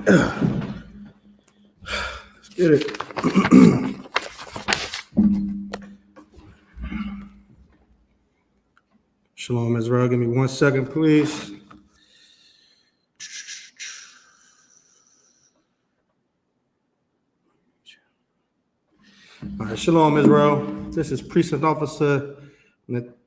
Let's get it. Shalom, Israel. Give me 1 second, please. All right, Shalom, Israel. This is Precinct Officer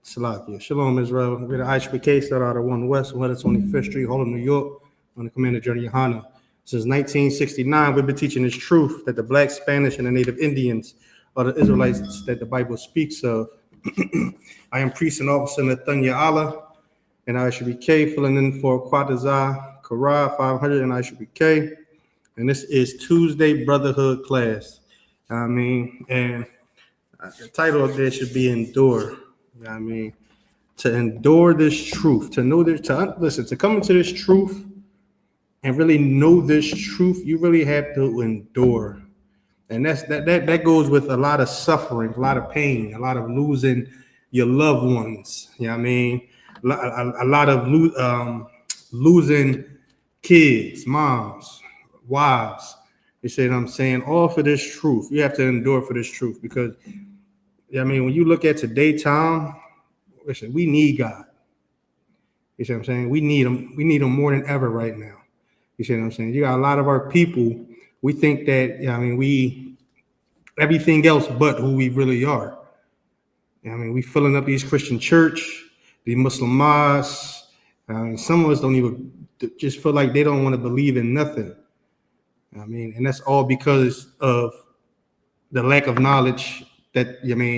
Salakia. Shalom, Israel. We're the I.S.U.P.K, started out of 1 West, 125th Street, Harlem, New York, on the Commander Journey YAHANNA. Since 1969, we've been teaching this truth that the Black, Spanish, and the Native Indians are the Israelites that the Bible speaks of. I am Precinct Officer Nathaniel Allah, and I.S.U.P.K, filling in for Quatazah Kara 500 and I.S.U.P.K. And this is Tuesday Brotherhood class. And the title of this should be Endure. To endure this truth, to know this, to come into this truth and really know this truth, you really have to endure. And that goes with a lot of suffering, a lot of pain, a lot of losing your loved ones. A lot of losing kids, moms, wives. You see what I'm saying? All for this truth. You have to endure for this truth because, when you look at today's time, listen, we need God. You see what I'm saying? We need him. We need him more than ever right now. You see what I'm saying? You got a lot of our people. We think that, we everything else but who we really are. We filling up these Christian church, the Muslim mosques. Some of us don't even just feel like they don't want to believe in nothing. And that's all because of the lack of knowledge that,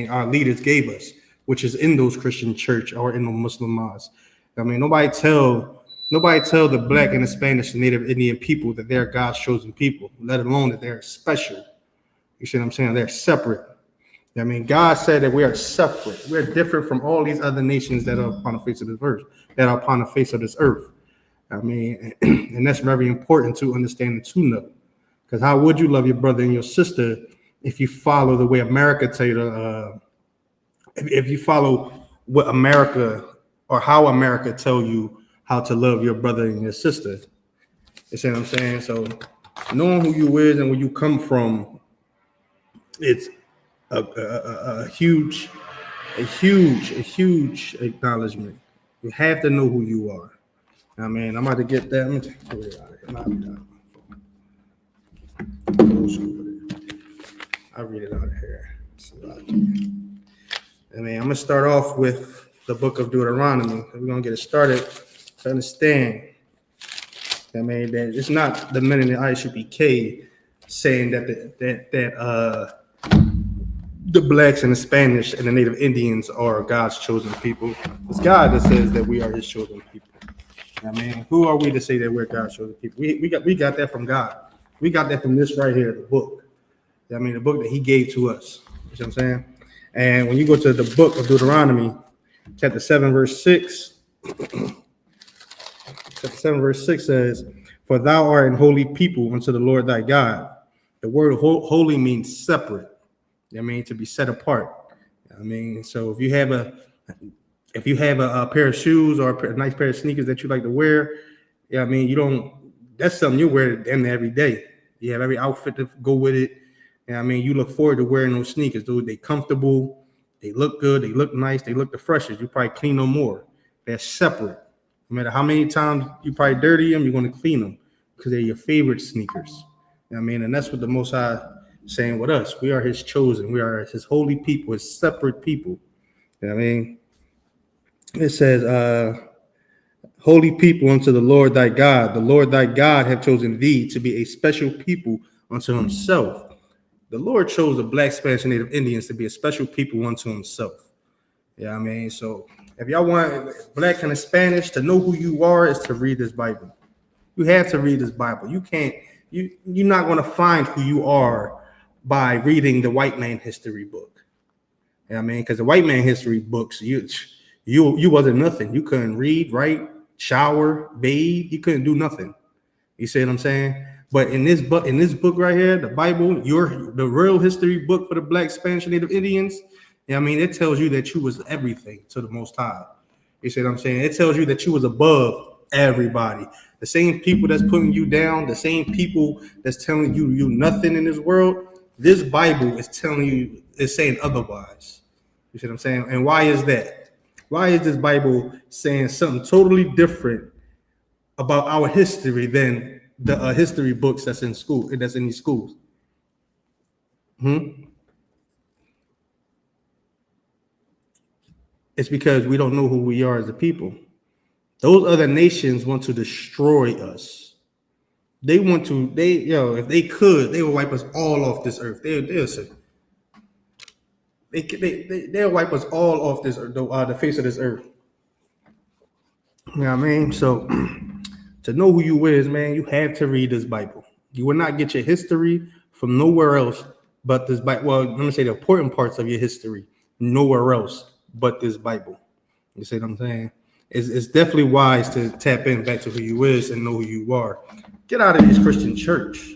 our leaders gave us, which is in those Christian church or in the Muslim mosques. Nobody tell the Black and the Spanish and Native Indian people that they're God's chosen people, let alone that they're special. You see what I'm saying? They're separate. God said that we are separate. We're different from all these other nations that are upon the face of this earth, and that's very important to understand and to know. Because how would you love your brother and your sister if you follow the way America tell you to, if you follow what America or how America tell you how to love your brother and your sister? You see what I'm saying? So knowing who you is and where you come from, it's a huge acknowledgement. You have to know who you are. I'm about to get that. I'll read it out of here. I'm gonna start off with the book of Deuteronomy. We're gonna get it started to understand. That it's not the men in the I.S.U.P.K saying that the Blacks and the Spanish and the Native Indians are God's chosen people. It's God that says that we are His chosen people. Who are we to say that we're God's chosen people? We got that from God. We got that from this right here, the book. The book that He gave to us. You know what I'm saying? And when you go to the book of Deuteronomy, chapter 7, verse 6, chapter 7, verse 6 says, "For thou art an holy people unto the Lord thy God." The word holy means separate. To be set apart. So if you have a pair of shoes or a nice pair of sneakers that you like to wear, you don't. That's something you wear every day. You have every outfit to go with it. You look forward to wearing those sneakers, dude. They comfortable, they look good, they look nice, they look the freshest. You probably clean them more. They're separate. No matter how many times you probably dirty them, you're going to clean them because they're your favorite sneakers. And that's what the Most High saying with us. We are His chosen. We are His holy people, His separate people. It says, holy people unto the Lord thy God. The Lord thy God have chosen thee to be a special people unto Himself. The Lord chose the Black, Spanish, and Native Indians to be a special people unto Himself. So if y'all want Black and Spanish to know who you are, is to read this Bible. You have to read this Bible. You're not going to find who you are by reading the white man history book. Because the white man history books, you wasn't nothing. You couldn't read, write, shower, bathe. You couldn't do nothing. You see what I'm saying? But in this book right here, the Bible, the real history book for the Black, Spanish, and Native Indians, it tells you that you was everything to the Most High. You see what I'm saying? It tells you that you was above Everybody. The same people that's putting you down, the same people that's telling you nothing in this world, this Bible is telling you, is saying otherwise. You see what I'm saying? And why is that? Why is this Bible saying something totally different about our history than the history books that's in school, that's in these schools? It's because we don't know who we are as a people. Those other nations want to destroy us. They want to, if they could, they would wipe us all off this earth. They'll wipe us all off this earth, the face of this earth. You know what I mean? So to know who you is, man, you have to read this Bible. You will not get your history from nowhere else but this Bible. Well, let me say the important parts of your history nowhere else but this Bible. You see what I'm saying? It's definitely wise to tap in back to who you is and know who you are. Get out of this Christian church.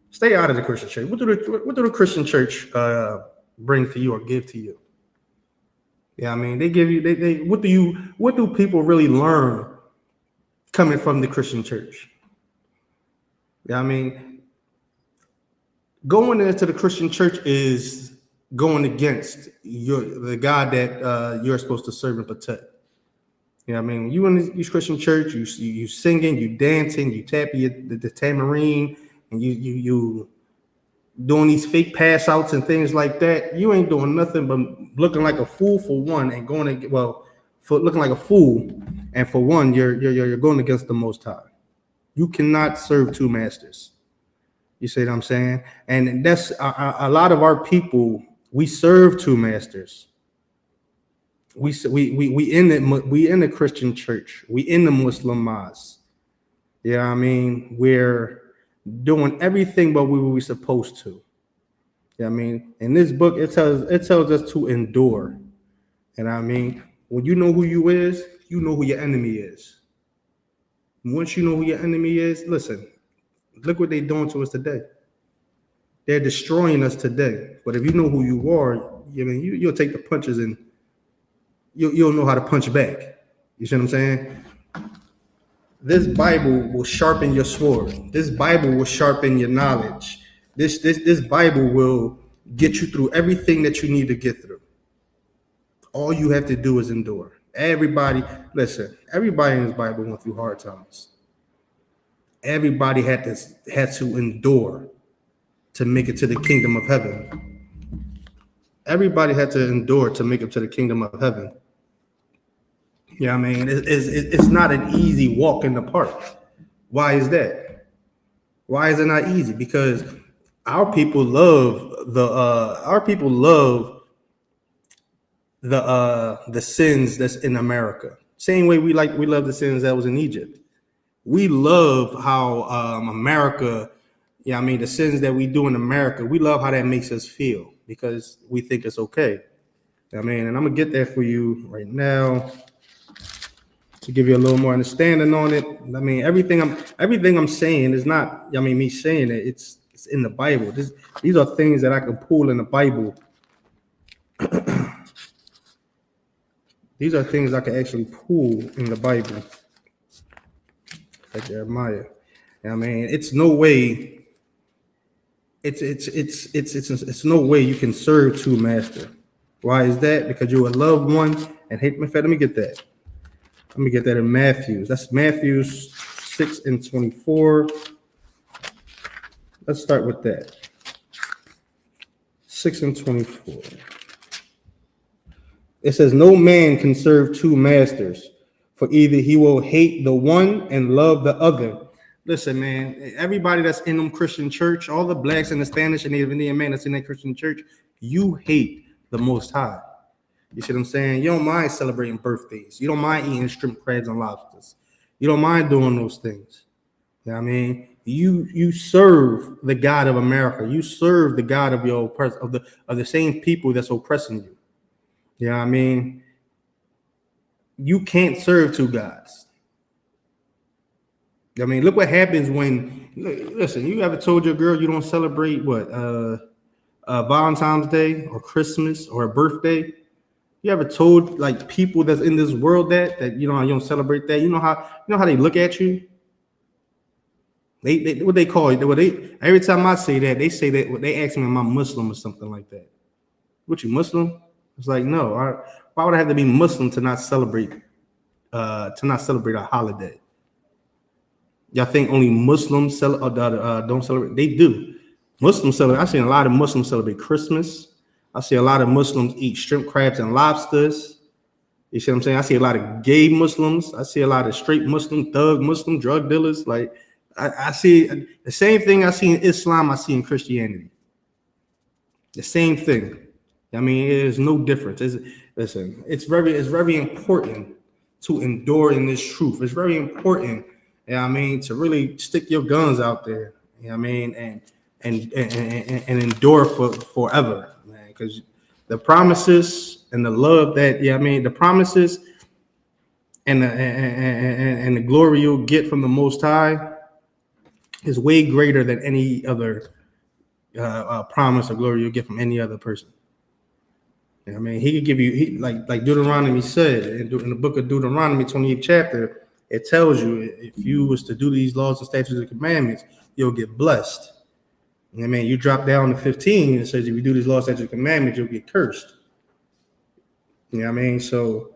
Stay out of the Christian church. What do the Christian church bring to you or give to you? Yeah, I mean, they give you what do people really learn coming from the Christian church? Yeah, I mean, going into the Christian church is going against the God that you're supposed to serve and protect. You know what I mean? You in this Christian church, you singing, you dancing, you tapping the tambourine, and you doing these fake pass outs and things like that. You ain't doing nothing but looking like a fool for one, and for looking like a fool, and for one, you're going against the Most High. You cannot serve two masters. You see what I'm saying? And that's a lot of our people. We serve two masters. We in the Christian church. We in the Muslim mosque. Yeah, I mean, we're doing everything but we were supposed to. Yeah, I mean, in this book, it tells us to endure. And I mean, when you know who you is, you know who your enemy is. Once you know who your enemy is, listen, look what they're doing to us today. They're destroying us today. But if you know who you are, I mean, you'll take the punches and you'll know how to punch back. You see what I'm saying? This Bible will sharpen your sword. This Bible will sharpen your knowledge. This Bible will get you through everything that you need to get through. All you have to do is endure. Everybody in this Bible went through hard times. Everybody had to endure to make it to the kingdom of heaven. Everybody had to endure to make it to the kingdom of heaven. Yeah, I mean, it's not an easy walk in the park. Why is that? Why is it not easy? Because our people love the sins that's in America. Same way we love the sins that was in Egypt. We love how America, yeah, I mean, the sins that we do in America, we love how that makes us feel because we think it's okay. I mean, and I'm gonna get there for you right now to give you a little more understanding on it. I mean, everything I'm saying is not, I mean, me saying it. It's in the Bible. These are things that I can pull in the Bible. These are things I can actually pull in the Bible. Like Jeremiah. I mean, it's no way. It's no way you can serve two masters. Why is that? Because you will love one and hate. In fact, let me get that. Let me get that in Matthew. That's Matthew 6:24. Let's start with that. 6:24. It says, "No man can serve two masters, for either he will hate the one and love the other." Listen, man, everybody that's in them Christian church, all the blacks and the Spanish and the Indian man that's in that Christian church, you hate the Most High. You see what I'm saying? You don't mind celebrating birthdays. You don't mind eating shrimp, crabs, and lobsters. You don't mind doing those things. You know what I mean? You serve the God of America. You serve the God of your of the same people that's oppressing you. You know what I mean? You can't serve two gods. I mean, look what happens when, listen, you ever told your girl you don't celebrate Valentine's Day or Christmas or a birthday? You ever told like people that's in this world that you don't celebrate that? You know how they look at you? They what they call it? Every time I say that, they say that they ask me am I Muslim or something like that. What, you Muslim? It's like, no. Why would I have to be Muslim to not celebrate a holiday? Y'all think only Muslims don't celebrate? They do. Muslims celebrate. I've seen a lot of Muslims celebrate Christmas. I see a lot of Muslims eat shrimp, crabs, and lobsters. You see what I'm saying? I see a lot of gay Muslims. I see a lot of straight Muslim, thug Muslim, drug dealers. Like I see the same thing I see in Islam, I see in Christianity. The same thing. I mean, there's no difference. Listen, it's very important to endure in this truth. It's very important, to really stick your guns out there. And endure for forever, man. Because the promises and the love that the promises and the glory you'll get from the Most High is way greater than any other promise or glory you'll get from any other person. He could give you, like Deuteronomy said in the book of Deuteronomy, 28th chapter, it tells you if you was to do these laws and statutes and commandments, you'll get blessed. You drop down to 15, it says if you do these laws, statutes, and commandments, you'll get cursed. So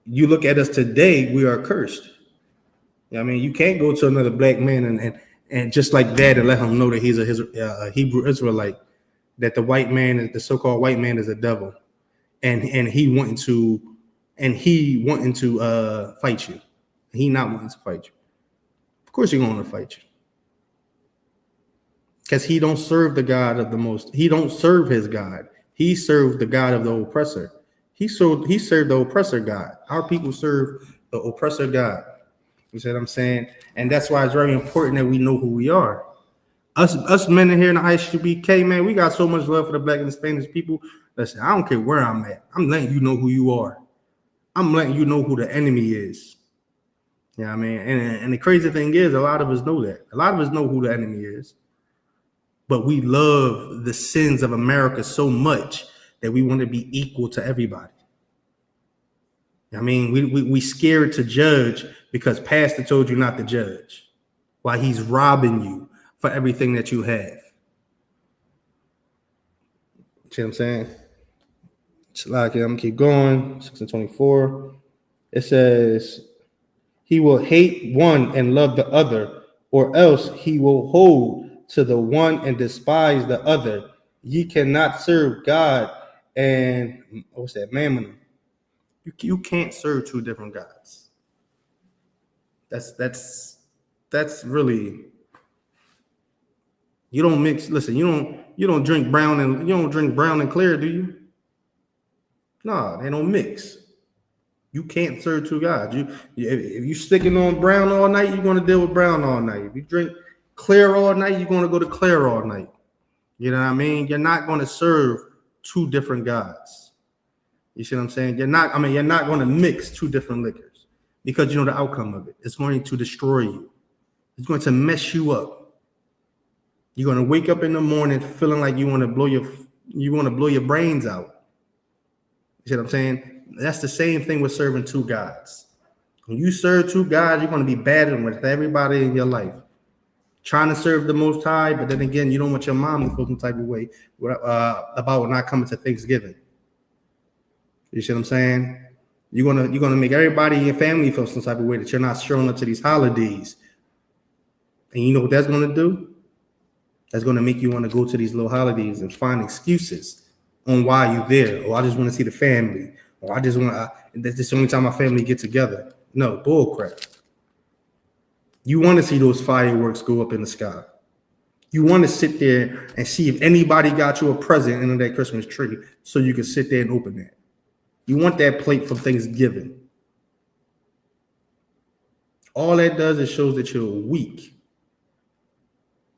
you look at us today, we are cursed. You can't go to another black man and just like that and let him know that he's a Hebrew Israelite, that the so-called white man is a devil, and he wanting to fight you. He not wanting to fight you. Of course he's going to fight you. Because he don't serve the God of the most. He don't serve his God. He served the God of the oppressor. He served the oppressor God. Our people serve the oppressor God. You see what I'm saying? And that's why it's very important that we know who we are. Us men in here in the I.S.U.P.K, man, we got so much love for the black and the Spanish people. Listen, I don't care where I'm at. I'm letting you know who you are. I'm letting you know who the enemy is. And the crazy thing is, a lot of us know that. A lot of us know who the enemy is. But we love the sins of America so much that we want to be equal to everybody. We scared to judge because pastor told you not to judge, while he's robbing you for everything that you have. See what I'm saying? It's like, I'm gonna keep going. 6:24. It says, he will hate one and love the other, or else he will hold to the one and despise the other. Ye cannot serve God and mammon. You can't serve two different gods. That's really, you don't mix. Listen, you don't drink brown and clear, do you? No, they don't mix. You can't serve two gods. If you sticking on brown all night, you're going to deal with brown all night. If you drink clear all night, you're going to go to clear all night. You know what I mean? You're not going to serve two different gods. You see what I'm saying? You're not going to mix two different liquors, because you know the outcome of it. It's going to destroy you. It's going to mess you up. You're going to wake up in the morning feeling like you want to blow your brains out. You see what I'm saying? That's the same thing with serving two gods. When you serve two gods, you're going to be battling with everybody in your life, trying to serve the Most High, but then again, you don't want your mom to feel some type of way about not coming to Thanksgiving. You see what I'm saying? You're gonna make everybody in your family feel some type of way that you're not showing up to these holidays. And you know what that's gonna do? That's gonna make you want to go to these little holidays and find excuses on why you're there. Or I just want to see the family. Or I just want this is the only time my family get together. No, bull crap. You want to see those fireworks go up in the sky. You want to sit there and see if anybody got you a present under that Christmas tree so you can sit there and open that. You want that plate from Thanksgiving. All that does is shows that you're weak.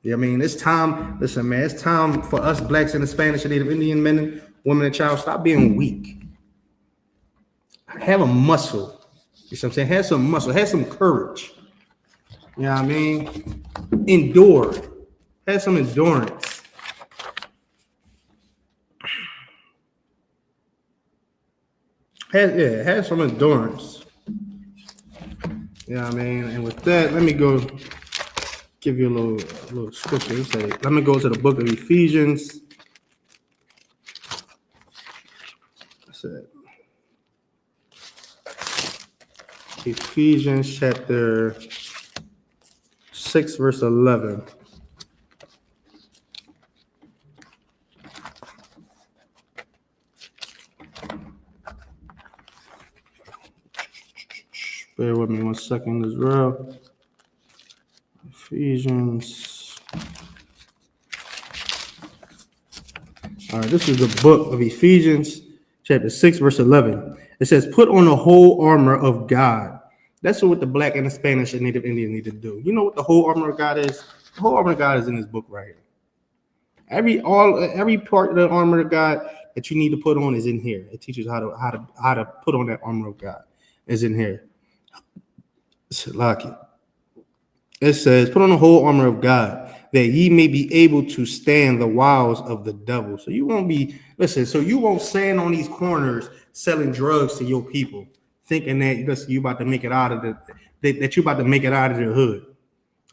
It's time. Listen, man, it's time for us blacks and the Spanish and Native Indian men, women, and child, stop being weak. Have a muscle. You know what I'm saying? Have some muscle. Have some courage. You know what I mean? Endure. Have some endurance. It has some endurance. Yeah, I mean, and with that, let me go give you a little scripture. Let me go to the book of Ephesians. Ephesians chapter 6, verse 11. Bear with me 1 second as well. Ephesians. All right, this is the book of Ephesians, chapter 6, verse 11. It says, put on the whole armor of God. That's what the Black and the Spanish and Native Indian need to do. You know what the whole armor of God is? The whole armor of God is in this book right here. Every part of the armor of God that you need to put on is in here. It teaches how to put on that armor of God. Is in here. It says, put on the whole armor of God, that ye may be able to stand the wiles of the devil. So you won't stand on these corners selling drugs to your people, thinking that you about to make it out of that you about to make it out of the hood.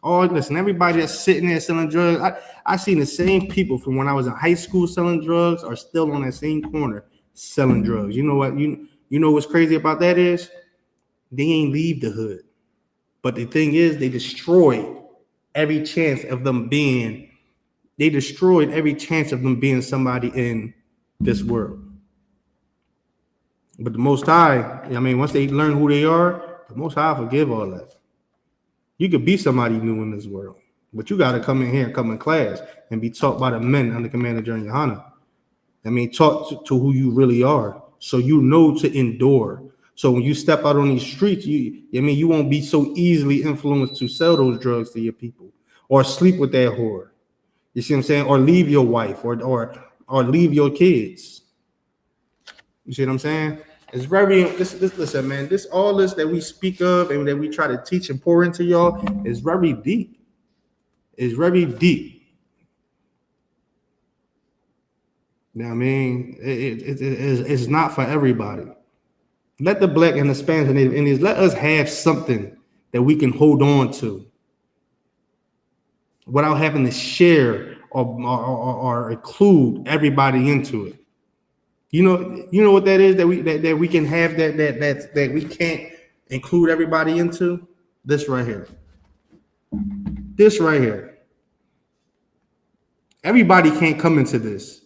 Oh, listen, everybody that's sitting there selling drugs, I seen the same people from when I was in high school selling drugs are still on that same corner selling drugs. You know what? You know what's crazy about that is they ain't leave the hood. But the thing is, they destroyed every chance of them being somebody in this world. But the Most High, I mean, once they learn who they are, the Most High forgive all that. You could be somebody new in this world, but you got to come in here and come in class and be taught by the men under command of YAHANNA. I mean, talk to who you really are, so you know to endure. So when you step out on these streets, you won't be so easily influenced to sell those drugs to your people or sleep with that whore. You see what I'm saying? Or leave your wife or leave your kids. You see what I'm saying? It's very listen, man. All this that we speak of and that we try to teach and pour into y'all is very deep. It's very deep. You know what I mean? It's not for everybody. Let the Black and the Spanish and Native Indians, let us have something that we can hold on to without having to share or include everybody into it. You know what that is that we can have that we can't include everybody into? This right here. This right here. Everybody can't come into this.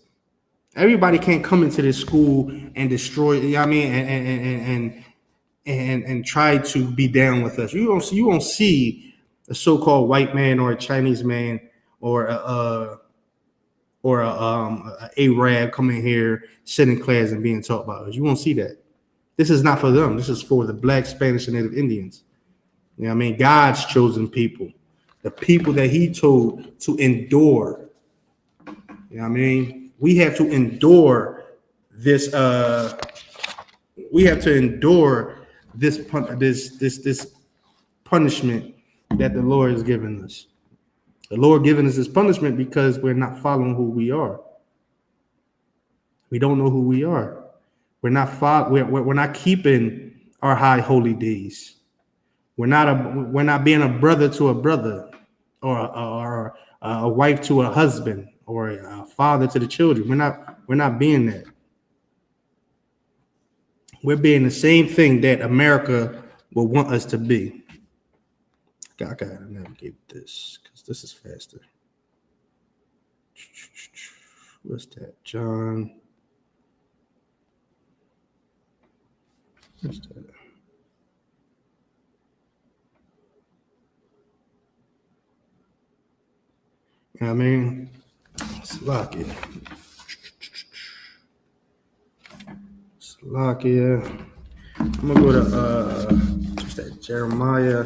Everybody can't come into this school and destroy, you know what I mean, and try to be down with us. You won't see a so-called white man or a Chinese man or a Arab coming here, sitting in class and being taught by us. You won't see that. This is not for them. This is for the Black, Spanish, and Native Indians. You know what I mean? God's chosen people, the people that He told to endure. You know what I mean? We have to endure this. We have to endure this punishment that the Lord has given us. The Lord given us this punishment because we're not following who we are. We don't know who we are. We're not keeping our high holy days. We're not being a brother to a brother, or a wife to a husband, or a father to the children. We're not being that. We're being the same thing that America will want us to be. I gotta navigate this because this is faster. What's that, John? What's that? You know what I mean? Slovakia. I'm gonna go to what's that? Jeremiah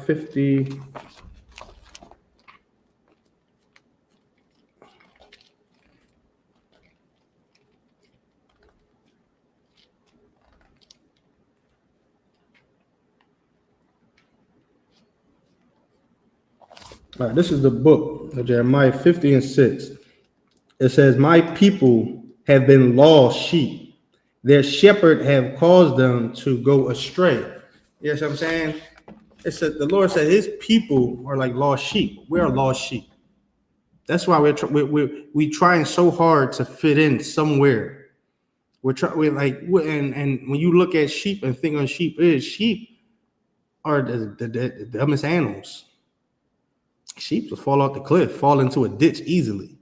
50. All right, this is the book of Jeremiah 50 and 6. It says, my people have been lost sheep. Their shepherd have caused them to go astray. You know what I'm saying? It said, the Lord said his people are like lost sheep. We are lost sheep. That's why we're trying so hard to fit in somewhere. We're like, and when you look at sheep and think of sheep are the dumbest animals. Sheep will fall off the cliff, fall into a ditch easily.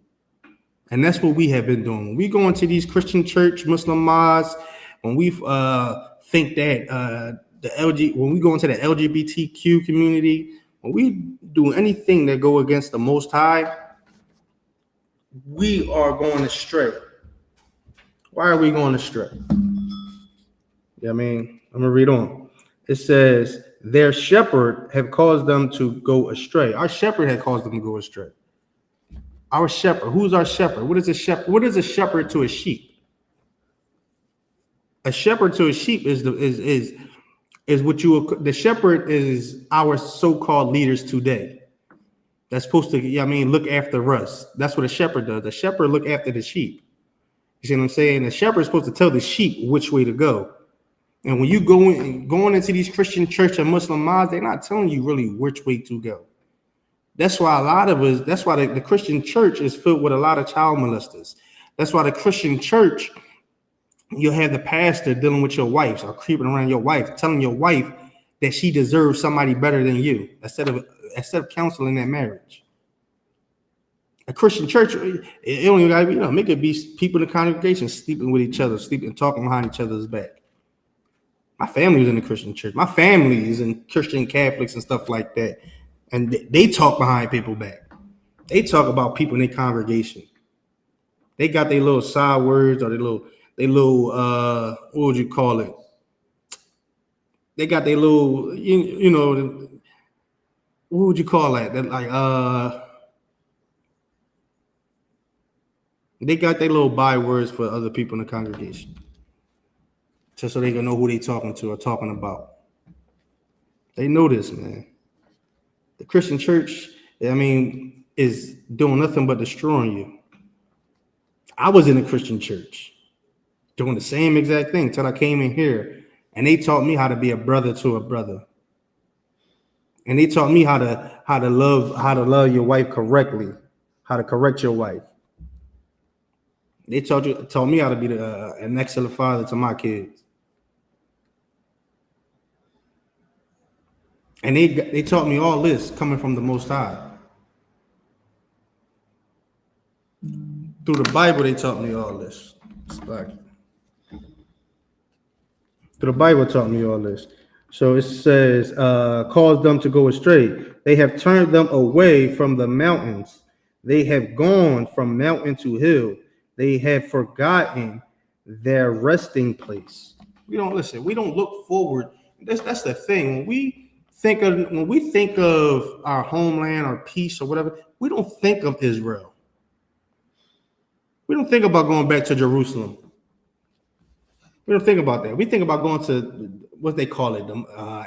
And that's what we have been doing. When we go into these Christian church, Muslim mosques, when we think that when we go into the LGBTQ community, when we do anything that go against the Most High, we are going astray. Why are we going astray? Yeah, I mean, I'm gonna read on. It says, their shepherd have caused them to go astray. Our shepherd had caused them to go astray. Our shepherd. Who's our shepherd? What is a shepherd? What is a shepherd to a sheep? A shepherd to a sheep is what the shepherd is our so-called leaders today. That's supposed to, look after us. That's what a shepherd does. The shepherd look after the sheep. You see what I'm saying? The shepherd is supposed to tell the sheep which way to go. And when you going into these Christian church and Muslim mosques, they're not telling you really which way to go. That's why the Christian church is filled with a lot of child molesters. That's why the Christian church, you'll have the pastor dealing with your wife or creeping around your wife, telling your wife that she deserves somebody better than you instead of counseling that marriage. A Christian church, it don't even gotta be, it could be people in the congregation sleeping with each other, sleeping, talking behind each other's back. My family was in the Christian church. My family is in Christian Catholics and stuff like that. And they talk behind people's back. They talk about people in their congregation. They got their little side words or their little what would you call it? They got their little, what would you call that? That like they got their little bywords for other people in the congregation. Just so they can know who they talking to or talking about. They know this, man. The Christian church, is doing nothing but destroying you. I was in a Christian church doing the same exact thing until I came in here, and they taught me how to be a brother to a brother. And they taught me how to love your wife correctly, how to correct your wife. They taught me how to be an excellent father to my kids. And they taught me all this coming from the Most High. Through the Bible, they taught me all this. Through the Bible taught me all this. So it says, caused them to go astray. They have turned them away from the mountains. They have gone from mountain to hill. They have forgotten their resting place. We don't listen. We don't look forward. That's the thing. When we think of our homeland or peace or whatever, we don't think of Israel. We don't think about going back to Jerusalem. We don't think about that. We think about going to what they call it,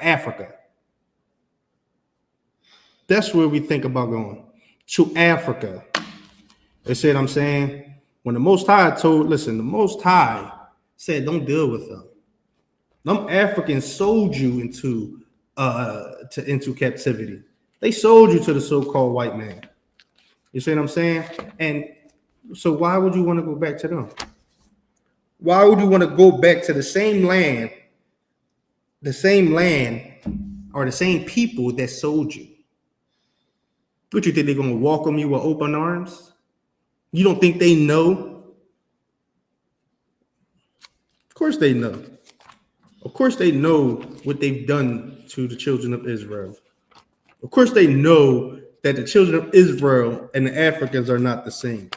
Africa. That's where we think about going, to Africa. They said, I'm saying, when the Most High the Most High said, don't deal with them. Them Africans sold you into captivity. They sold you to the so-called white man. You see what I'm saying? And so why would you want to go back to them? Why would you want to go back to the same land or the same people that sold you? What, you think they're going to welcome you with open arms? You don't think they know? Of course they know. Of course they know what they've done to the children of Israel. Of course they know that the children of Israel and the Africans are not the same.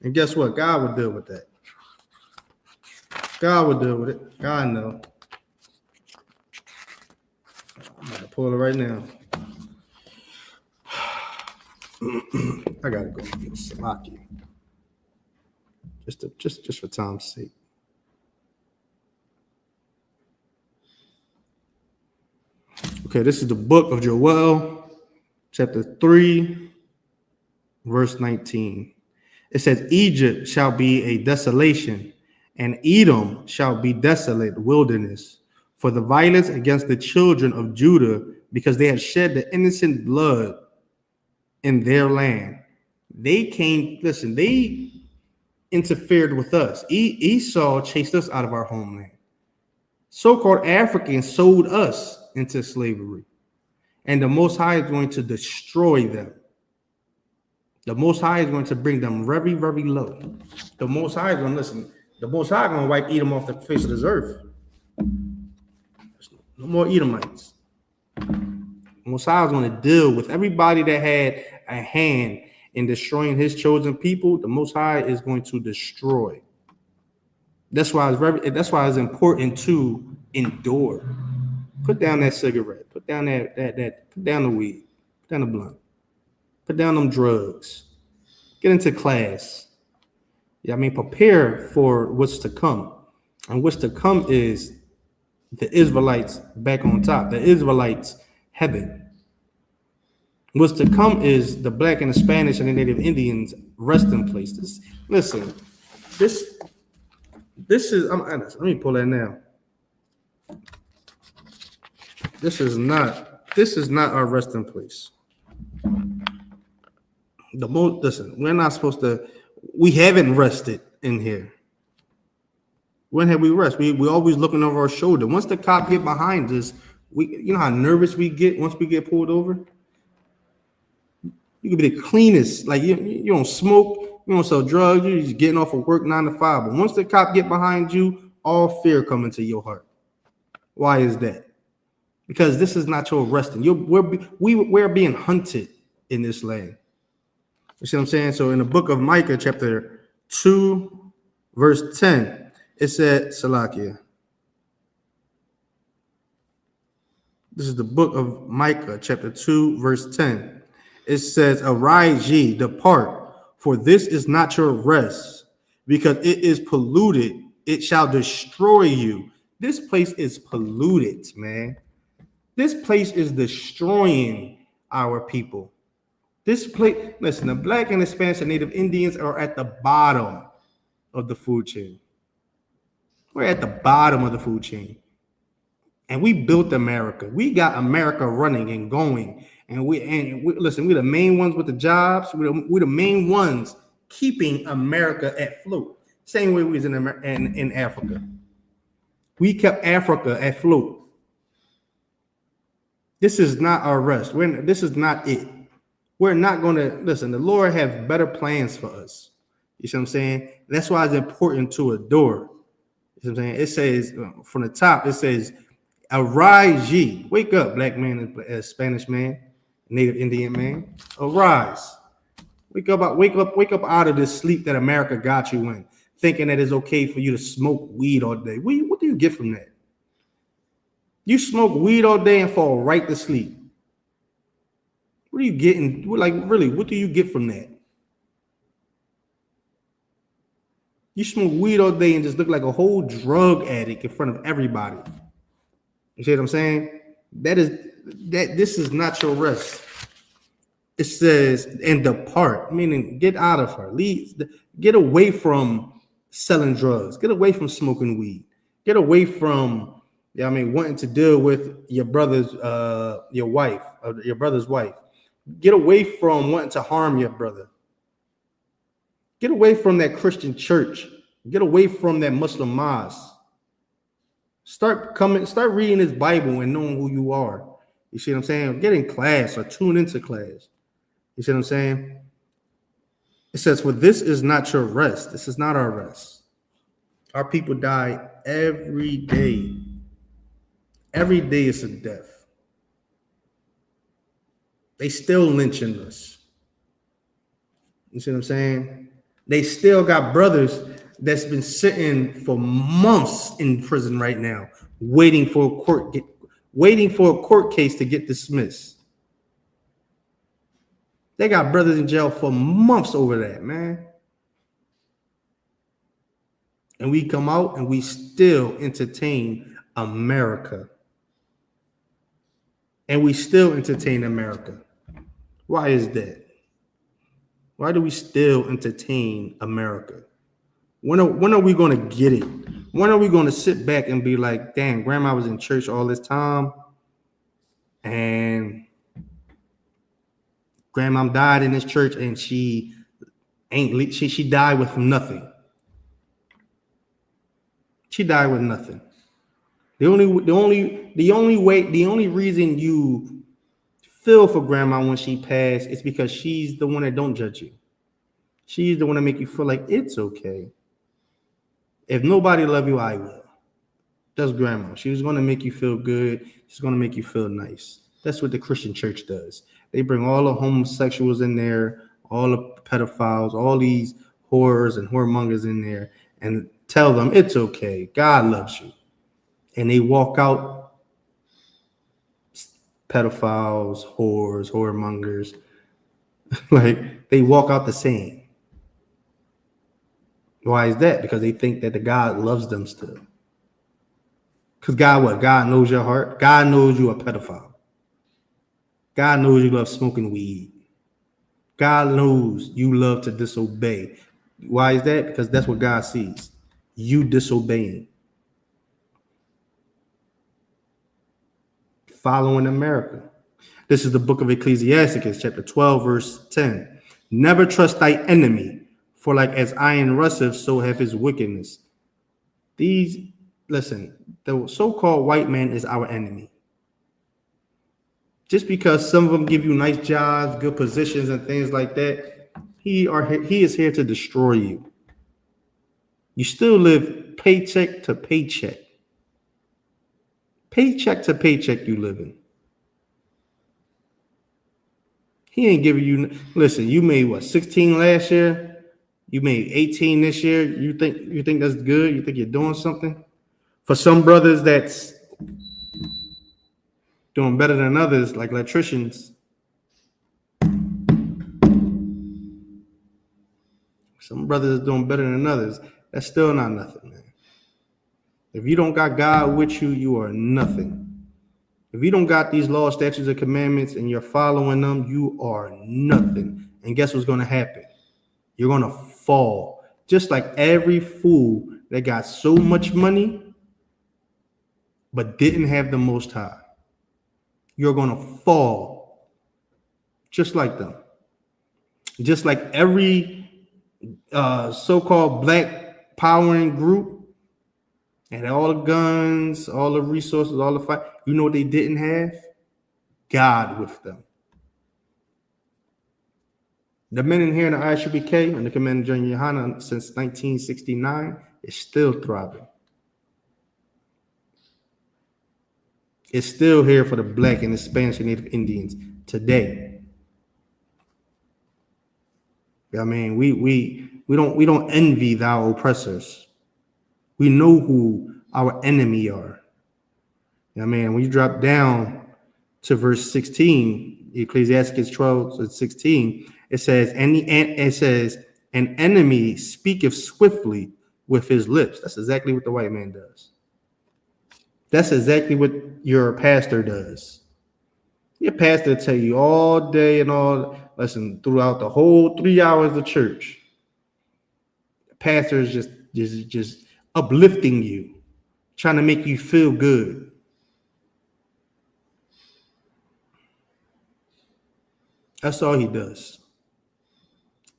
And guess what? God will deal with that. God will deal with it. God knows. I'm going to pull it right now. I got to go get Salaki. Just for time's sake. Okay, this is the book of Joel, chapter 3, verse 19. It says, Egypt shall be a desolation, and Edom shall be desolate wilderness for the violence against the children of Judah, because they have shed the innocent blood in their land. They came, listen, they interfered with us. Esau chased us out of our homeland. So-called Africans sold us into slavery. And the Most High is going to destroy them. The Most High is going to bring them very, very low. The Most High is going to listen. The Most High is going to wipe Edom off the face of this earth. No more Edomites. The Most High is going to deal with everybody that had a hand in destroying his chosen people. The Most High is going to destroy. That's why it's important to endure. Put down that cigarette. Put down put down the weed. Put down the blunt. Put down them drugs. Get into class. Yeah, I mean, prepare for what's to come. And what's to come is the Israelites back on top. The Israelites heaven. What's to come is the Black and the Spanish and the Native Indians resting places. Listen, this is, let me pull that now. This is not our resting place. Listen, we're not supposed to, we haven't rested in here. When have we rest? We always looking over our shoulder. Once the cop get behind us, you know how nervous we get once we get pulled over? You can be the cleanest, like you don't smoke, you don't sell drugs, you're just getting off of work 9 to 5. But once the cop get behind you, all fear come into your heart. Why is that? Because this is not your resting. We're being hunted in this land. You see what I'm saying? So in the book of Micah, chapter 2, verse 10, it said, Salakia. This is the book of Micah, chapter 2, verse 10. It says, arise ye, depart, for this is not your rest, because it is polluted. It shall destroy you. This place is polluted, man. This place is destroying our people. This place, listen, the Black and the Spanish and Native Indians are at the bottom of the food chain. We're at the bottom of the food chain. And we built America. We got America running and going. And listen, we're the main ones with the jobs. We're the main ones keeping America at float. Same way we was in Africa. We kept Africa at float. This is not our rest. This is not it. We're not going to, listen, the Lord have better plans for us. You see what I'm saying? That's why it's important to adore. You see what I'm saying? It says, from the top, it says, arise ye. Wake up, Black man and Spanish man, Native Indian man. Arise. Wake up out of this sleep that America got you in, thinking that it's okay for you to smoke weed all day. What do you get from that? You smoke weed all day and fall right to sleep. What are you getting? Like, really, what do you get from that? You smoke weed all day and just look like a whole drug addict in front of everybody. You see what I'm saying? This is not your rest. It says, and depart, meaning get out of her. Get away from selling drugs. Get away from smoking weed. Get away from, wanting to deal with your brother's, your wife, or your brother's wife. Get away from wanting to harm your brother. Get away from that Christian church. Get away from that Muslim mosque. Start reading this Bible and knowing who you are. You see what I'm saying? Get in class or tune into class. You see what I'm saying? It says, for this is not your rest. This is not our rest. Our people die every day. Every day is a death. They still lynching us. You see what I'm saying? They still got brothers that's been sitting for months in prison right now, waiting for a court case to get dismissed. They got brothers in jail for months over that, man. And we come out and we still entertain America. And we still entertain America. Why is that? Why do we still entertain America? When are we going to get it? When are we going to sit back and be like, damn, grandma was in church all this time and grandma died in this church and she died with nothing. She died with nothing. The only reason you feel for grandma when she passed is because she's the one that don't judge you. She's the one that make you feel like it's okay. If nobody love you, I will. That's grandma. She was going to make you feel good. She's going to make you feel nice. That's what the Christian church does. They bring all the homosexuals in there, all the pedophiles, all these whores and whoremongers in there, and tell them it's okay. God loves you. And they walk out, pedophiles, whores, whoremongers, like they walk out the same. Why is that? Because they think that the God loves them still. Because God, what? God knows your heart. God knows you're a pedophile. God knows you love smoking weed. God knows you love to disobey. Why is that? Because that's what God sees. You disobeying. Following America. This is the book of Ecclesiastes, chapter 12, verse 10. Never trust thy enemy, for like as iron rusteth, so have his wickedness. Listen, the so-called white man is our enemy. Just because some of them give you nice jobs, good positions, and things like that, he is here to destroy you. You still live paycheck to paycheck. Paycheck to paycheck you living. He ain't giving you, listen, you made what, 16 last year? You made 18 this year. You think that's good? You think you're doing something? For some brothers that's doing better than others, like electricians, some brothers are doing better than others. That's still not nothing, man. If you don't got God with you, you are nothing. If you don't got these laws, statutes, and commandments, and you're following them, you are nothing. And guess what's going to happen? You're going to fall. Just like every fool that got so much money, but didn't have the Most High. You're going to fall. Just like them. Just like every so-called black powering group, and all the guns, all the resources, all the fight. You know what they didn't have? God with them. The men in here in the I.S.U.P.K and the Commander General YAHANNA since 1969 is still thriving. It's still here for the black and Spanish and Native Indians today. I mean, we don't envy thou oppressors. We know who our enemy are. I mean, when you drop down to verse 16, Ecclesiastes 12:16, it says, an enemy speaketh swiftly with his lips. That's exactly what the white man does. That's exactly what your pastor does. Your pastor tell you all day and all, listen, throughout the whole 3 hours of church. The pastor is just uplifting you, trying to make you feel good. That's all he does.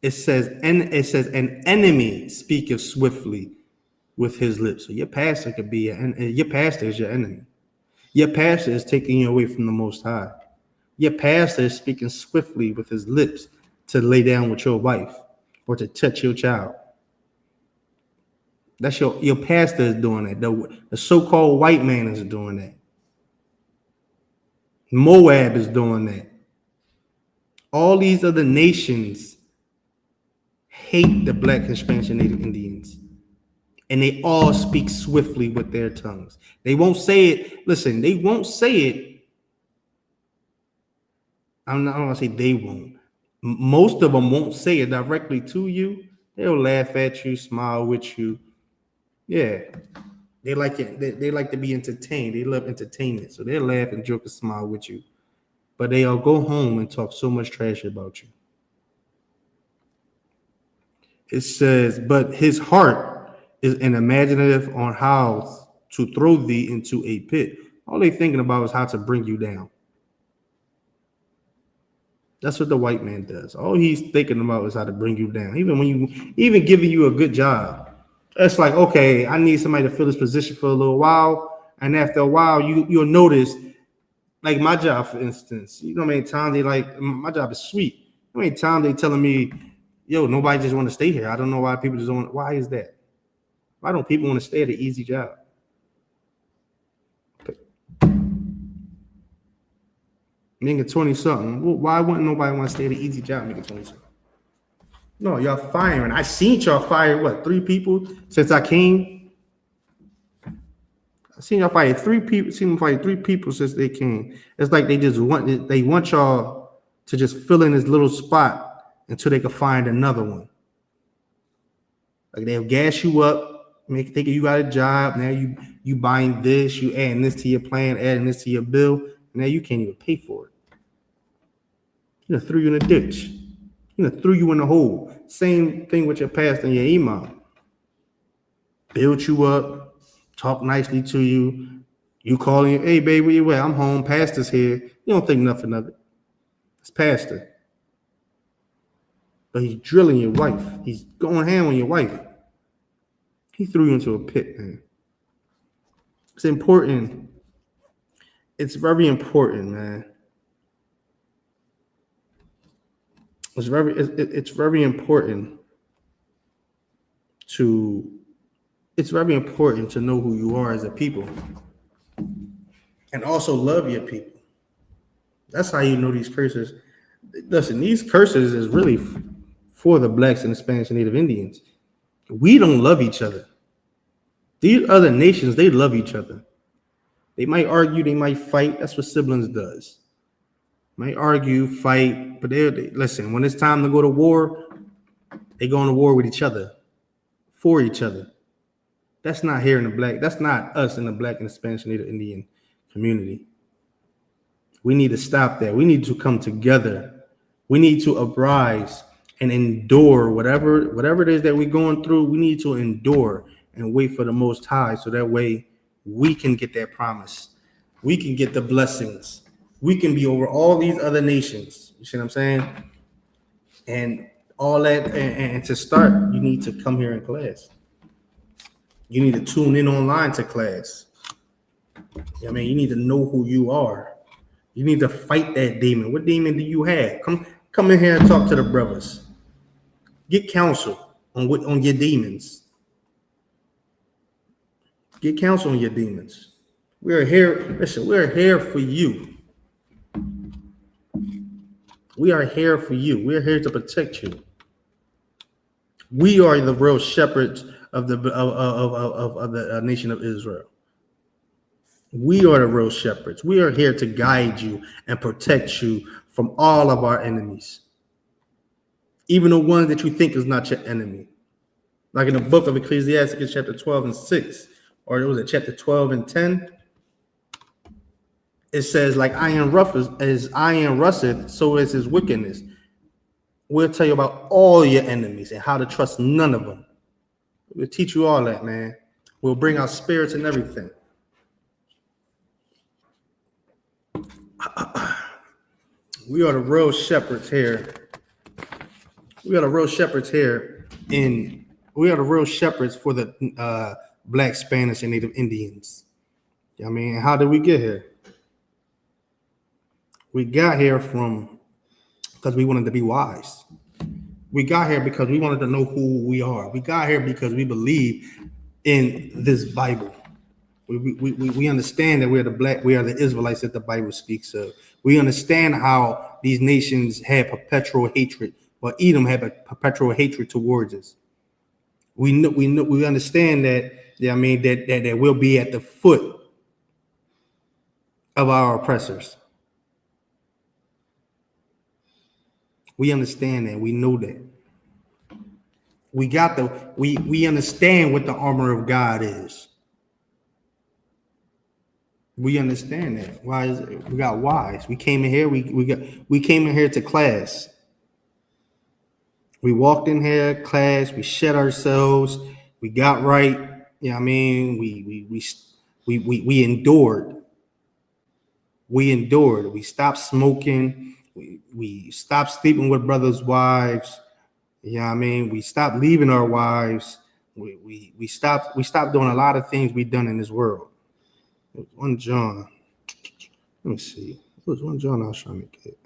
It says an enemy speaketh swiftly with his lips. So your pastor could be your pastor is your enemy. Your pastor is taking you away from the Most High. Your pastor is speaking swiftly with his lips to lay down with your wife or to touch your child. That's your pastor is doing that. The so-called white man is doing that. Moab is doing that. All these other nations hate the black, Hispanic, and Native Indians. And they all speak swiftly with their tongues. They won't say it. Listen, they won't say it. I'm not going to say they won't. Most of them won't say it directly to you. They'll laugh at you, smile with you. Yeah. They like it. They like to be entertained. They love entertainment. So they'll laugh and joke and smile with you. But they'll go home and talk so much trash about you. It says, but his heart is an imaginative on how to throw thee into a pit. All they thinking about is how to bring you down. That's what the white man does. All he's thinking about is how to bring you down. Even giving you a good job. It's like, okay, I need somebody to fill this position for a little while. And after a while, you'll notice, like my job, for instance, you know how many times they like, my job is sweet. How many times they telling me, yo, nobody just want to stay here. I don't know why people just don't. Why is that? Why don't people want to stay at an easy job? Making 20 something. Well, why wouldn't nobody want to stay at an easy job making 20 something? No, y'all firing. I seen y'all fire what, 3 people since I came? I seen y'all fire 3 people. Seen them fire 3 people since they came. It's like they want y'all to just fill in this little spot until they can find another one. Like they'll gas you up, make think you got a job. Now you buying this, you adding this to your plan, adding this to your bill. Now you can't even pay for it. You know, threw you in a ditch. You know, threw you in the hole. Same thing with your pastor and your imam. Build you up, talk nicely to you. You calling, hey baby, where you at? I'm home. Pastor's here. You don't think nothing of it. It's pastor. But he's drilling your wife. He's going ham on your wife. He threw you into a pit, man. It's important. It's very important, man. It's very important to know who you are as a people and also love your people. That's how you know these curses. Listen, these curses is really for the blacks and the Spanish and Native Indians. We don't love each other. These other nations, they love each other. They might argue, they might fight. That's what siblings does. Might argue, fight, but they listen, when it's time to go to war, they go to war with each other, for each other. That's not here in the black. That's not us in the black and the Spanish and Native Indian community. We need to stop that. We need to come together. We need to uprise and endure whatever it is that we're going through. We need to endure and wait for the Most High, so that way we can get that promise. We can get the blessings. We can be over all these other nations. You see what I'm saying? And all that, and to start, you need to come here in class. You need to tune in online to class. I mean, you need to know who you are. You need to fight that demon. What demon do you have? Come in here and talk to the brothers. Get counsel on your demons. Get counsel on your demons. We're here. Listen, we're here for you. We are here for you. We're here to protect you. We are the real shepherds of the nation of Israel. We are the real shepherds. We are here to guide you and protect you from all of our enemies, even the ones that you think is not your enemy. Like in the book of Ecclesiastes, chapter 12 and 6, or it was chapter 12 and 10. It says, like iron rusteth, so is his wickedness. We'll tell you about all your enemies and how to trust none of them. We'll teach you all that, man. We'll bring our spirits and everything. We are the real shepherds here. We are the real shepherds here. We are the real shepherds for the Black, Spanish, and Native Indians. I mean, how did we get here? We got here because we wanted to be wise. We got here because we wanted to know who we are. We got here because we believe in this Bible. We understand that we are the Israelites that the Bible speaks of. We understand how these nations had perpetual hatred, or Edom had a perpetual hatred towards us. We understand that. I mean that we'll be at the foot of our oppressors. We understand that. We know that. We understand what the armor of God is. We understand that. Why is it? We got wise. We came in here. We came in here to class. We walked in here, class, we shed ourselves, we got right. You know what I mean? We endured. We endured. We stopped smoking. We stopped sleeping with brothers' wives. You know what I mean? We stopped leaving our wives. We stopped doing a lot of things we done in this world. It was 1 John. Let me see. It was 1 John I was trying to get.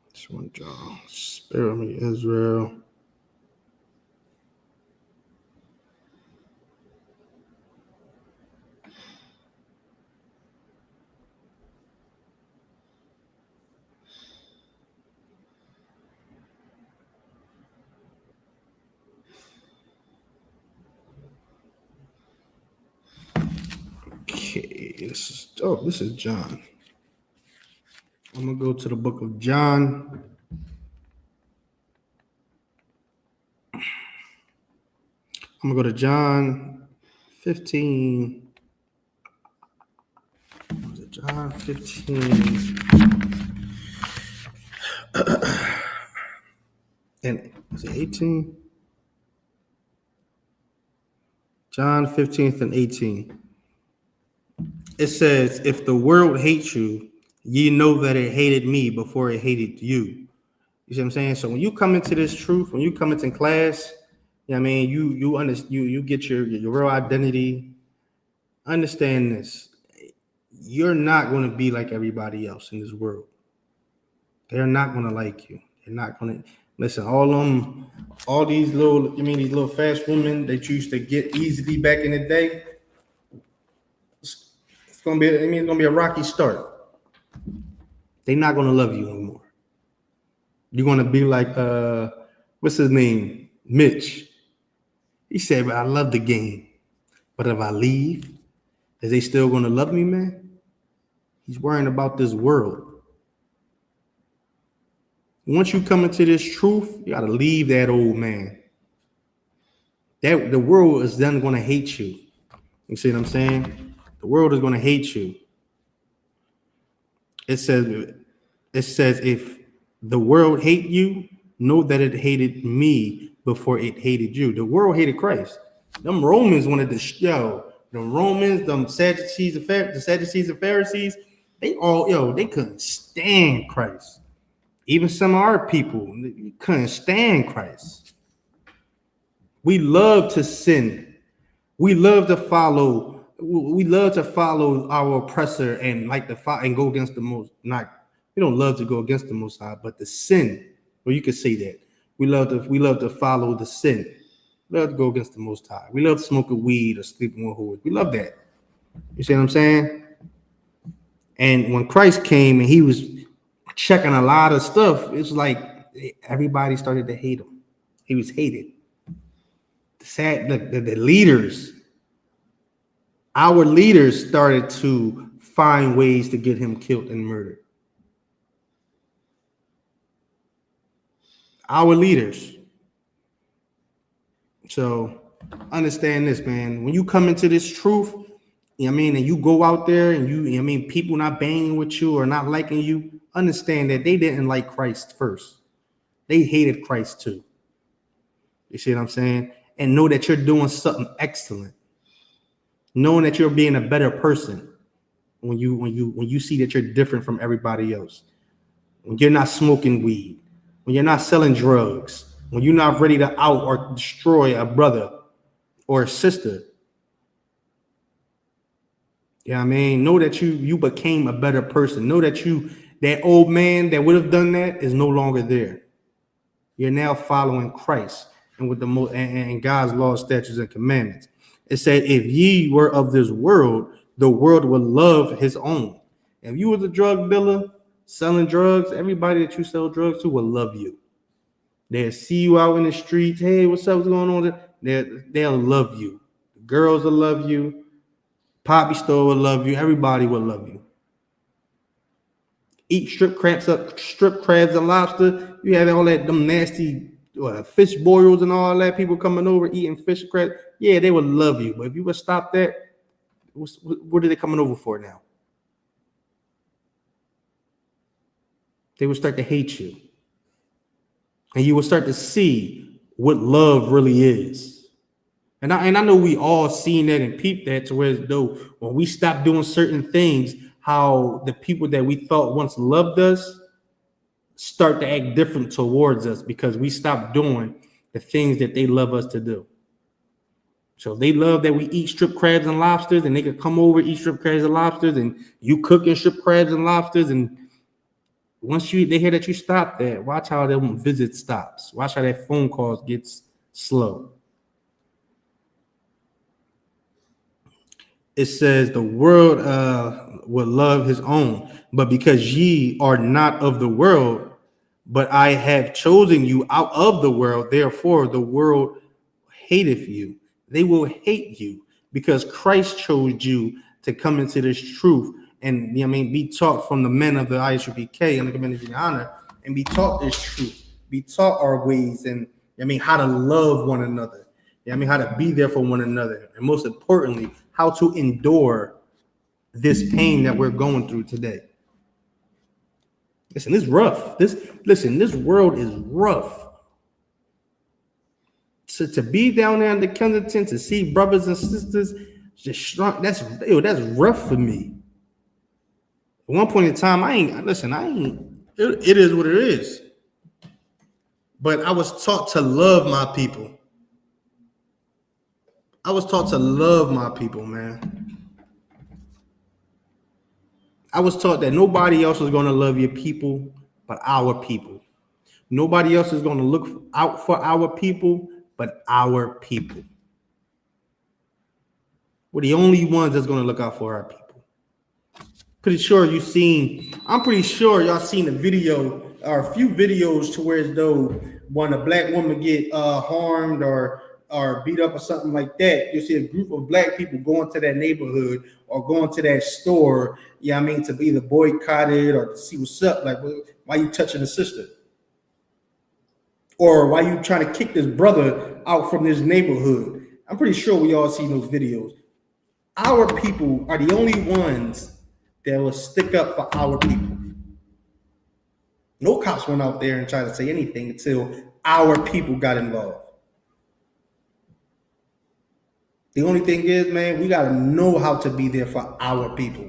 It's 1 John. Spare me, Israel. Okay, this is John. I'm gonna go to the book of John. I'm gonna go to John 15. Was it John 15? And was it 18? John 15th and 18. It says, if the world hates you, ye know that it hated me before it hated you. You see what I'm saying? So when you come into this truth, when you come into class, you know what I mean, you get your real identity. Understand this. You're not going to be like everybody else in this world. They're not going to like you. They're not going to listen. All these little fast women that you used to get easily back in the day. It's gonna be a rocky start. They're not going to love you anymore. You're going to be like what's his name? Mitch. He said, I love the game, but if I leave, is they still going to love me, man? He's worrying about this world. Once you come into this truth, you got to leave that old man. That the world is then going to hate you. You see what I'm saying? The world is going to hate you. It says, if the world hate you, know that it hated me before it hated you. The world hated Christ. Them Romans wanted to show. The Romans, them Sadducees, the Sadducees and Pharisees, they couldn't stand Christ. Even some of our people couldn't stand Christ. We love to sin. We love to follow. We love to follow our oppressor and go against the most. We don't love to go against the Most High, but the sin. Well, you could say that we love to follow the sin. We love to go against the Most High. We love smoking weed or sleeping with whores. We love that. You see what I'm saying? And when Christ came and he was checking a lot of stuff, it's like everybody started to hate him. He was hated. The leaders, our leaders started to find ways to get him killed and murdered. Our leaders. So understand this, man. When you come into this truth, you know what I mean, and you go out there and you know what I mean, people not banging with you or not liking you, understand that they didn't like Christ first. They hated Christ too. You see what I'm saying? And know that you're doing something excellent. Knowing that you're being a better person when you see that you're different from everybody else. When you're not smoking weed, when you're not selling drugs, when you're not ready to out or destroy a brother or a sister. You know what I mean? Know that you became a better person. Know that that old man that would have done that is no longer there. You're now following Christ and with and God's laws, statutes, and commandments. It said, if ye were of this world, the world would love his own. If you was a drug dealer selling drugs, everybody that you sell drugs to will love you. They'll see you out in the streets. Hey, what's up? What's going on? They'll love you. The girls will love you. Poppy store will love you. Everybody will love you. Eat strip crabs and lobster. You have all them nasty fish boils and all that, people coming over eating fish crab, yeah, they would love you. But if you would stop that, what are they coming over for now? They would start to hate you. And you will start to see what love really is. And I know we all seen that and peeped that, to where as though when we stop doing certain things, how the people that we thought once loved us start to act different towards us because we stop doing the things that they love us to do. So they love that we eat strip crabs and lobsters, and they could come over, eat strip crabs and lobsters, and you cooking strip crabs and lobsters, and once they hear that you stop that, watch how their visit stops. Watch how that phone calls gets slow. It says the world will love his own, but because ye are not of the world, but I have chosen you out of the world, therefore the world hateth you. They will hate you because Christ chose you to come into this truth and be taught from the men of the I.S.U.P.K and the community honor, and be taught this truth, be taught our ways, and how to love one another. How to be there for one another, and most importantly, how to endure this pain that we're going through today. Listen, it's rough. This world is rough. So to be down there in the Kensington, to see brothers and sisters just shrunk, that's rough for me. At one point in time, it is what it is. But I was taught to love my people. I was taught to love my people, man. I was taught that nobody else is going to love your people but our people. Nobody else is going to look out for our people but our people. We're the only ones that's going to look out for our people. I'm pretty sure y'all seen a video or a few videos to where as though when a black woman get harmed or beat up or something like that, you'll see a group of black people going to that neighborhood or going to that store, to either boycott it or to see what's up. Like, why you touching a sister? Or why you trying to kick this brother out from this neighborhood? I'm pretty sure we all seen those videos. Our people are the only ones that will stick up for our people. No cops went out there and tried to say anything until our people got involved. The only thing is, man, we got to know how to be there for our people.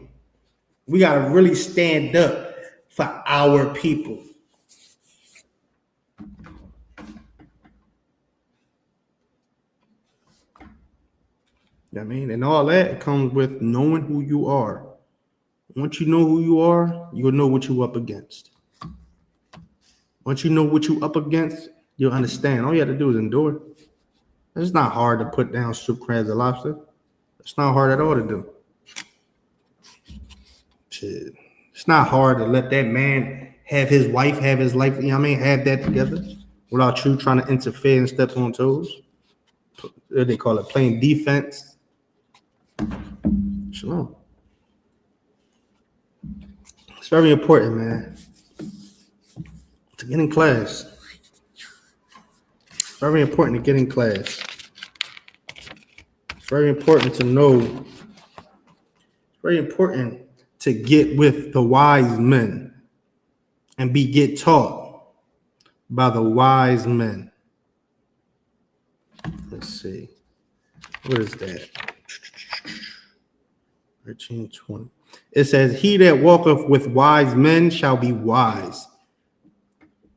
We got to really stand up for our people. And all that comes with knowing who you are. Once you know who you are, you'll know what you're up against. Once you know what you're up against, you'll understand. All you have to do is endure. It's not hard to put down strip crabs and lobster. It's not hard at all to do. Shit. It's not hard to let that man have his wife, have his life, have that together without you trying to interfere and step on toes. They call it playing defense. Shalom. It's very important, man, to get in class. It's very important to get in class. It's very important to know. It's very important to get with the wise men and get taught by the wise men. Let's see. What is that? 13:20. It says, "He that walketh with wise men shall be wise."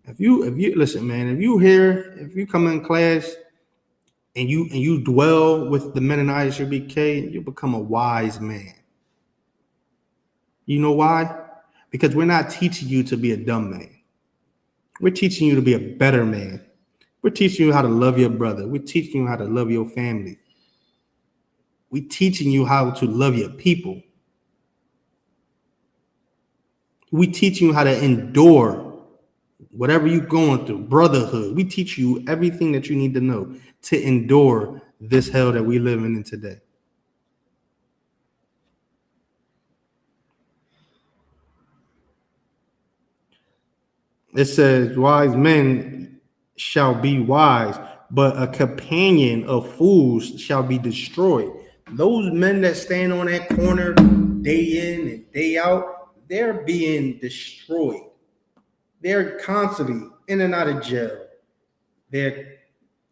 If you listen, man, if you come in class and you dwell with the men in I.S.U.P.K, you become a wise man. You know why? Because we're not teaching you to be a dumb man. We're teaching you to be a better man. We're teaching you how to love your brother. We're teaching you how to love your family. We're teaching you how to love your people. We're teaching you how to endure whatever you're going through, brotherhood. We teach you everything that you need to know to endure this hell that we're living in today. It says, wise men shall be wise, but a companion of fools shall be destroyed. Those men that stand on that corner day in and day out, they're being destroyed. They're constantly in and out of jail. They're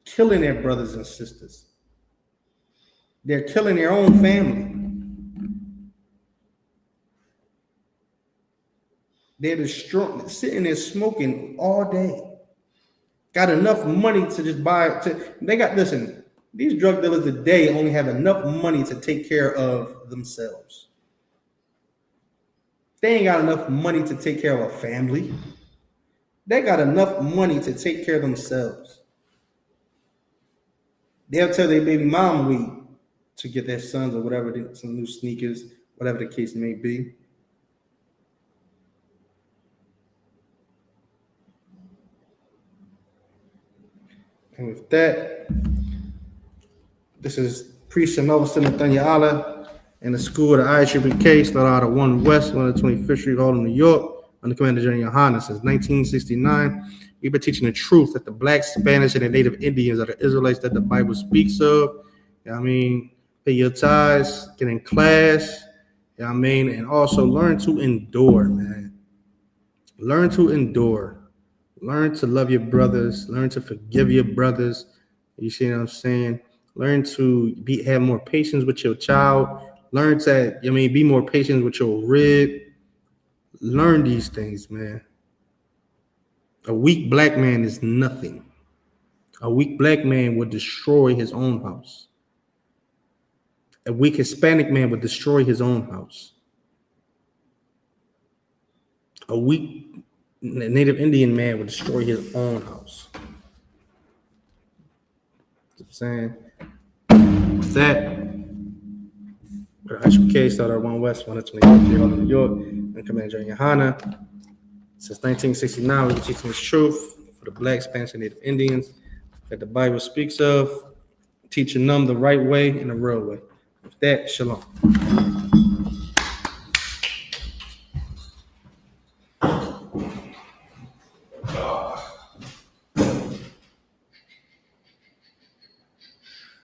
killing their brothers and sisters. They're killing their own family. They're destroying, sitting there smoking all day. Got enough money to just buy. Listen, these drug dealers today only have enough money to take care of themselves. They ain't got enough money to take care of a family. They got enough money to take care of themselves. They'll tell their baby mom we to get their sons or whatever, some new sneakers, whatever the case may be. And with that, this is Priest and Officer Nathaniel Allah in the school of the I.S.U.P.K, started out of 1 West, 125th Street, Harlem, New York, under command of General YAHANNA since 1969. We've been teaching the truth that the Black, Spanish, and the Native Indians are the Israelites that the Bible speaks of. Pay your tithes, get in class, and also learn to endure, man. Learn to endure. Learn to love your brothers. Learn to forgive your brothers. You see what I'm saying? Learn to have more patience with your child. Learn to, be more patient with your rib. Learn these things, man. A weak black man is nothing. A weak black man would destroy his own house. A weak Hispanic man would destroy his own house. A weak Native Indian man would destroy his own house. You know what I'm saying? With that, I.S.U.P.K started at 1 West, 125th New York, and Commander General YAHANNA. Since 1969, we've been teaching this truth for the Black, Spanish, and Native Indians that the Bible speaks of, teaching them the right way and the real way. With that, shalom.